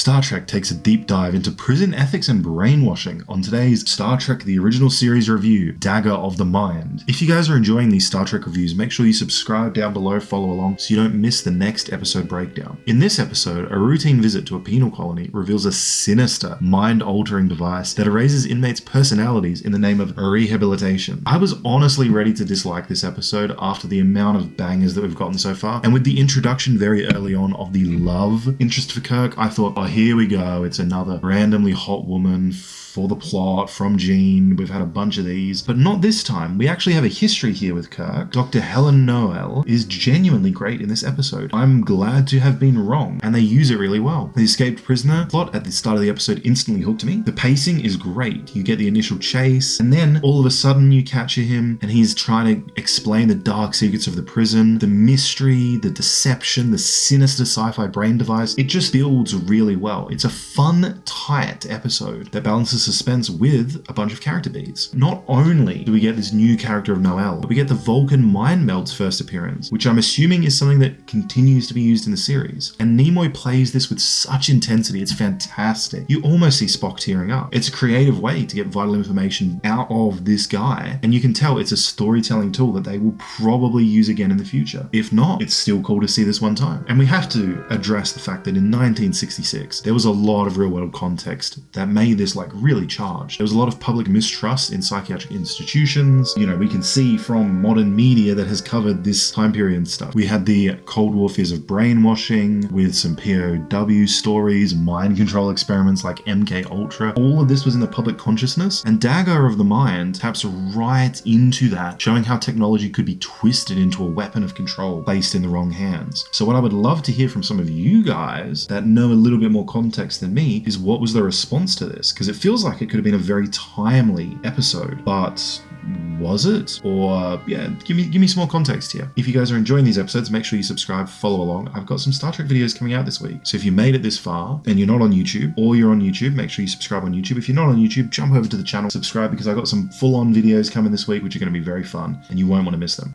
Star Trek takes a deep dive into prison ethics and brainwashing on today's Star Trek The Original Series review, Dagger of the Mind. If you guys are enjoying these Star Trek reviews, make sure you subscribe down below, follow along, so you don't miss the next episode breakdown. In this episode, a routine visit to a penal colony reveals a sinister, mind-altering device that erases inmates' personalities in the name of rehabilitation. I was honestly ready to dislike this episode after the amount of bangers that we've gotten so far, and with the introduction very early on of the love interest for Kirk, I thought, oh, here we go, it's another randomly hot woman for the plot from Jean. We've had a bunch of these, but not this time. We actually have a history here with Kirk. Dr. Helen Noel is genuinely great in this episode. I'm glad to have been wrong, and they use it really well. The escaped prisoner plot at the start of the episode instantly hooked me. The pacing is great. You get the initial chase, and then all of a sudden you capture him, and he's trying to explain the dark secrets of the prison, the mystery, the deception, the sinister sci-fi brain device. It just builds really well. It's a fun, tight episode that balances suspense with a bunch of character beats. Not only do we get this new character of Noel, but we get the Vulcan mind meld's first appearance, which I'm assuming is something that continues to be used in the series. And Nimoy plays this with such intensity, it's fantastic. You almost see Spock tearing up. It's a creative way to get vital information out of this guy, and you can tell it's a storytelling tool that they will probably use again in the future. If not, it's still cool to see this one time. And we have to address the fact that in 1966, there was a lot of real world context that made this like really charged. There was a lot of public mistrust in psychiatric institutions. You know, we can see from modern media that has covered this time period and stuff. We had the Cold War fears of brainwashing with some POW stories, mind control experiments like MK Ultra. All of this was in the public consciousness, and Dagger of the Mind taps right into that, showing how technology could be twisted into a weapon of control placed in the wrong hands. So what I would love to hear from some of you guys that know a little bit more context than me is, what was the response to this? Because it feels like it could have been a very timely episode, but was it? Or yeah, give me some more context here. If you guys are enjoying these episodes, make sure you subscribe, follow along. I've got some Star Trek videos coming out this week. So if you made it this far and you're not on YouTube, or you're on YouTube, make sure you subscribe on YouTube. If you're not on YouTube, jump over to the channel, subscribe, because I've got some full-on videos coming this week, which are going to be very fun and you won't want to miss them.